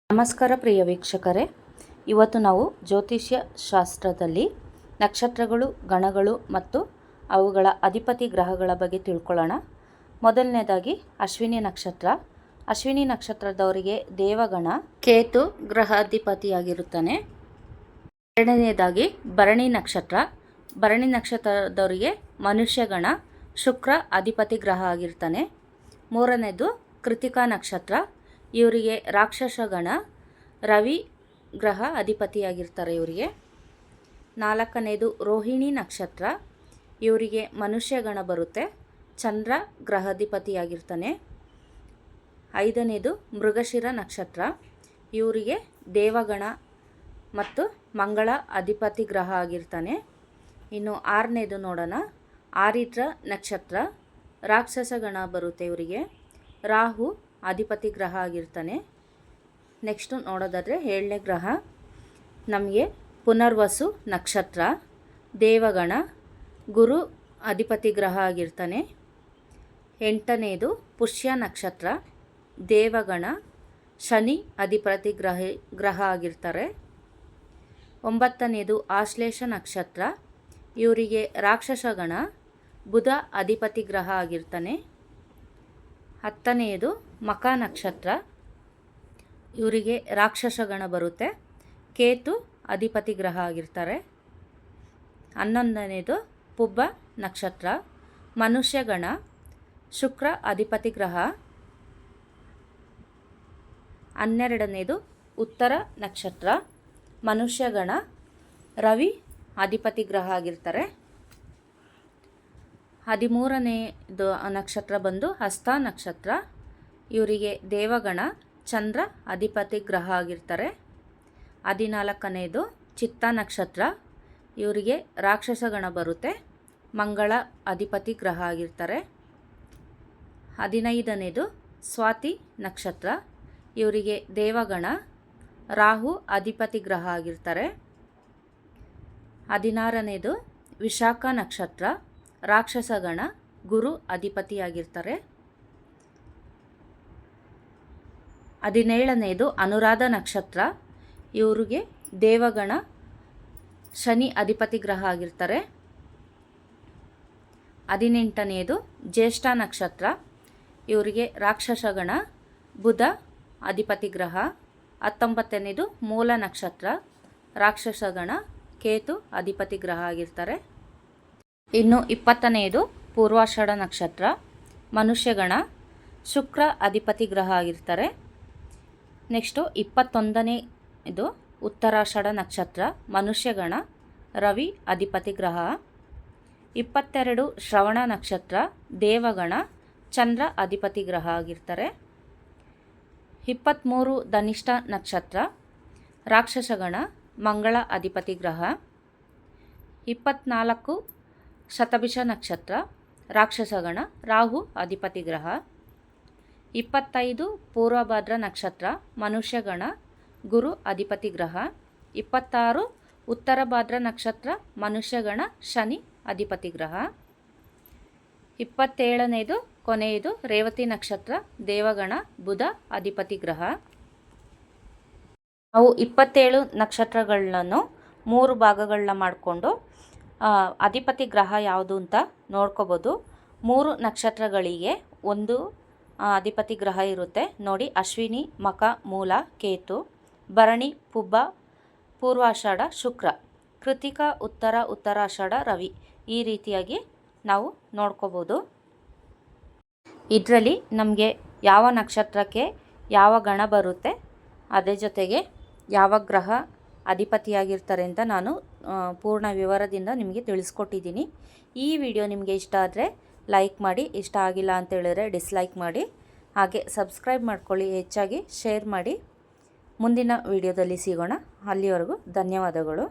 ನಮಸ್ಕಾರ ಪ್ರಿಯ ವೀಕ್ಷಕರೇ, ಇವತ್ತು ನಾವು ಜ್ಯೋತಿಷ್ಯ ಶಾಸ್ತ್ರದಲ್ಲಿ ನಕ್ಷತ್ರಗಳು, ಗಣಗಳು ಮತ್ತು ಅವುಗಳ ಅಧಿಪತಿ ಗ್ರಹಗಳ ಬಗ್ಗೆ ತಿಳ್ಕೊಳ್ಳೋಣ. ಮೊದಲನೇದಾಗಿ ಅಶ್ವಿನಿ ನಕ್ಷತ್ರ. ಅಶ್ವಿನಿ ನಕ್ಷತ್ರದವರಿಗೆ ದೇವಗಣ ಕೇತು ಗ್ರಹಾಧಿಪತಿಯಾಗಿರುತ್ತಾನೆ. ಎರಡನೇದಾಗಿ ಭರಣಿ ನಕ್ಷತ್ರ. ಭರಣಿ ನಕ್ಷತ್ರದವರಿಗೆ ಮನುಷ್ಯಗಣ ಶುಕ್ರ ಅಧಿಪತಿ ಗ್ರಹ ಆಗಿರ್ತಾನೆ. ಮೂರನೇದು ಕೃತಿಕಾ ನಕ್ಷತ್ರ. ಇವರಿಗೆ ರಾಕ್ಷಸಗಣ ರವಿ ಗ್ರಹ ಅಧಿಪತಿಯಾಗಿರ್ತಾರೆ ಇವರಿಗೆ. ನಾಲ್ಕನೇದು ರೋಹಿಣಿ ನಕ್ಷತ್ರ. ಇವರಿಗೆ ಮನುಷ್ಯಗಣ ಬರುತ್ತೆ, ಚಂದ್ರ ಗ್ರಹಾಧಿಪತಿಯಾಗಿರ್ತಾನೆ. ಐದನೇದು ಮೃಗಶಿರ ನಕ್ಷತ್ರ. ಇವರಿಗೆ ದೇವಗಣ ಮತ್ತು ಮಂಗಳ ಅಧಿಪತಿ ಗ್ರಹ ಆಗಿರ್ತಾನೆ. ಇನ್ನು ಆರನೇದು ನೋಡೋಣ, ಆರಿದ್ರ ನಕ್ಷತ್ರ. ರಾಕ್ಷಸಗಣ ಬರುತ್ತೆ ಇವರಿಗೆ, ರಾಹು ಅಧಿಪತಿ ಗ್ರಹ ಆಗಿರ್ತಾನೆ. ನೆಕ್ಸ್ಟು ನೋಡೋದಾದರೆ ಏಳನೇ ಗ್ರಹ ನಮಗೆ ಪುನರ್ವಸು ನಕ್ಷತ್ರ. ದೇವಗಣ ಗುರು ಅಧಿಪತಿ ಗ್ರಹ ಆಗಿರ್ತಾನೆ. ಎಂಟನೇದು ಪುಷ್ಯ ನಕ್ಷತ್ರ. ದೇವಗಣ ಶನಿ ಅಧಿಪತಿ ಗ್ರಹ ಆಗಿರ್ತಾರೆ. ಒಂಬತ್ತನೇದು ಆಶ್ಲೇಷ ನಕ್ಷತ್ರ. ಇವರಿಗೆ ರಾಕ್ಷಸಗಣ ಬುಧ ಅಧಿಪತಿ ಗ್ರಹ ಆಗಿರ್ತಾನೆ. ಹತ್ತನೆಯದು ಮಖ ನಕ್ಷತ್ರ. ಇವರಿಗೆ ರಾಕ್ಷಸಗಣ ಬರುತ್ತೆ, ಕೇತು ಅಧಿಪತಿ ಗ್ರಹ ಆಗಿರ್ತಾರೆ. ಹನ್ನೊಂದನೇದು ಪುಬ್ಬ ನಕ್ಷತ್ರ. ಮನುಷ್ಯಗಣ ಶುಕ್ರ ಅಧಿಪತಿ ಗ್ರಹ. ಹನ್ನೆರಡನೇದು ಉತ್ತರ ನಕ್ಷತ್ರ. ಮನುಷ್ಯಗಣ ರವಿ ಅಧಿಪತಿ ಗ್ರಹ ಆಗಿರ್ತಾರೆ. 13ನೇದು ನಕ್ಷತ್ರ ಬಂದು ಹಸ್ತ ನಕ್ಷತ್ರ. ಇವರಿಗೆ ದೇವಗಣ ಚಂದ್ರ ಅಧಿಪತಿ ಗ್ರಹ ಆಗಿರ್ತಾರೆ. 14ನೇದು ಚಿತ್ತ ನಕ್ಷತ್ರ. ಇವರಿಗೆ ರಾಕ್ಷಸಗಣ ಬರುತ್ತೆ, ಮಂಗಳ ಅಧಿಪತಿ ಗ್ರಹ ಆಗಿರ್ತಾರೆ. 15ನೇದು ಸ್ವಾತಿ ನಕ್ಷತ್ರ. ಇವರಿಗೆ ದೇವಗಣ ರಾಹು ಅಧಿಪತಿ ಗ್ರಹ ಆಗಿರ್ತಾರೆ. 16ನೇದು ವಿಶಾಖ ನಕ್ಷತ್ರ. ರಾಕ್ಷಸಗಣ ಗುರು ಅಧಿಪತಿಯಾಗಿರ್ತಾರೆ. 17ನೇದು ಅನುರಾಧ ನಕ್ಷತ್ರ. ಇವರಿಗೆ ದೇವಗಣ ಶನಿ ಅಧಿಪತಿ ಗ್ರಹ ಆಗಿರ್ತಾರೆ. 18ನೇದು ಜ್ಯೇಷ್ಠ ನಕ್ಷತ್ರ. ಇವರಿಗೆ ರಾಕ್ಷಸಗಣ ಬುಧ ಅಧಿಪತಿ ಗ್ರಹ. 19ನೇದು ಮೂಲ ನಕ್ಷತ್ರ. ರಾಕ್ಷಸಗಣ ಕೇತು ಅಧಿಪತಿ ಗ್ರಹ ಆಗಿರ್ತಾರೆ. ಇನ್ನು 20ನೇದು ಪೂರ್ವಾಷಾಢ ನಕ್ಷತ್ರ. ಮನುಷ್ಯಗಣ ಶುಕ್ರ ಅಧಿಪತಿ ಗ್ರಹ ಆಗಿರ್ತಾರೆ. ನೆಕ್ಸ್ಟು 21ನೇದು ಉತ್ತರಾಷಾಢ ನಕ್ಷತ್ರ. ಮನುಷ್ಯಗಣ ರವಿ ಅಧಿಪತಿ ಗ್ರಹ. 22 ಶ್ರವಣ ನಕ್ಷತ್ರ. ದೇವಗಣ ಚಂದ್ರ ಅಧಿಪತಿ ಗ್ರಹ ಆಗಿರ್ತಾರೆ. 23 ಧನಿಷ್ಠ ನಕ್ಷತ್ರ. ರಾಕ್ಷಸಗಣ ಮಂಗಳ ಅಧಿಪತಿ ಗ್ರಹ. 24 ಶತಭಿಷ ನಕ್ಷತ್ರ. ರಾಕ್ಷಸಗಣ ರಾಹು ಅಧಿಪತಿ ಗ್ರಹ. 25 ಪೂರ್ವಭದ್ರ ನಕ್ಷತ್ರ. ಮನುಷ್ಯಗಣ ಗುರು ಅಧಿಪತಿ ಗ್ರಹ. 26 ಉತ್ತರ ಭಾದ್ರ ನಕ್ಷತ್ರ. ಮನುಷ್ಯಗಣ ಶನಿ ಅಧಿಪತಿ ಗ್ರಹ. 27ನೇದು ಕೊನೆಯದು ರೇವತಿ ನಕ್ಷತ್ರ. ದೇವಗಣ ಬುಧ ಅಧಿಪತಿ ಗ್ರಹ. ನಾವು 27 ನಕ್ಷತ್ರಗಳನ್ನು 3 ಭಾಗಗಳನ್ನ ಮಾಡಿಕೊಂಡು ಅಧಿಪತಿ ಗ್ರಹ ಯಾವುದು ಅಂತ ನೋಡ್ಕೋಬೋದು. 3 ನಕ್ಷತ್ರಗಳಿಗೆ ಒಂದು ಅಧಿಪತಿ ಗ್ರಹ ಇರುತ್ತೆ ನೋಡಿ. ಅಶ್ವಿನಿ, ಮಖ, ಮೂಲ ಕೇತು. ಭರಣಿ, ಪುಬ್ಬ, ಪೂರ್ವಾಷಾಢ ಶುಕ್ರ. ಕೃತಿಕ, ಉತ್ತರ, ಉತ್ತರಾಷಾಢ ರವಿ. ಈ ರೀತಿಯಾಗಿ ನಾವು ನೋಡ್ಕೋಬೋದು. ಇದರಲ್ಲಿ ನಮಗೆ ಯಾವ ನಕ್ಷತ್ರಕ್ಕೆ ಯಾವ ಗಣ ಬರುತ್ತೆ, ಅದೇ ಜೊತೆಗೆ ಯಾವ ಗ್ರಹ ಅಧಿಪತಿಯಾಗಿರ್ತಾರೆ ಅಂತ ನಾನು ಪೂರ್ಣ ವಿವರದಿಂದ ನಿಮಗೆ ತಿಳಿಸ್ಕೊಟ್ಟಿದ್ದೀನಿ. ಈ ವಿಡಿಯೋ ನಿಮಗೆ ಇಷ್ಟ ಆದರೆ ಲೈಕ್ ಮಾಡಿ, ಇಷ್ಟ ಆಗಿಲ್ಲ ಅಂತ ಹೇಳಿದ್ರೆ ಡಿಸ್ಲೈಕ್ ಮಾಡಿ. ಹಾಗೆ ಸಬ್ಸ್ಕ್ರೈಬ್ ಮಾಡ್ಕೊಳ್ಳಿ, ಹೆಚ್ಚಾಗಿ ಶೇರ್ ಮಾಡಿ. ಮುಂದಿನ ವಿಡಿಯೋದಲ್ಲಿ ಸಿಗೋಣ. ಅಲ್ಲಿವರೆಗೂ ಧನ್ಯವಾದಗಳು.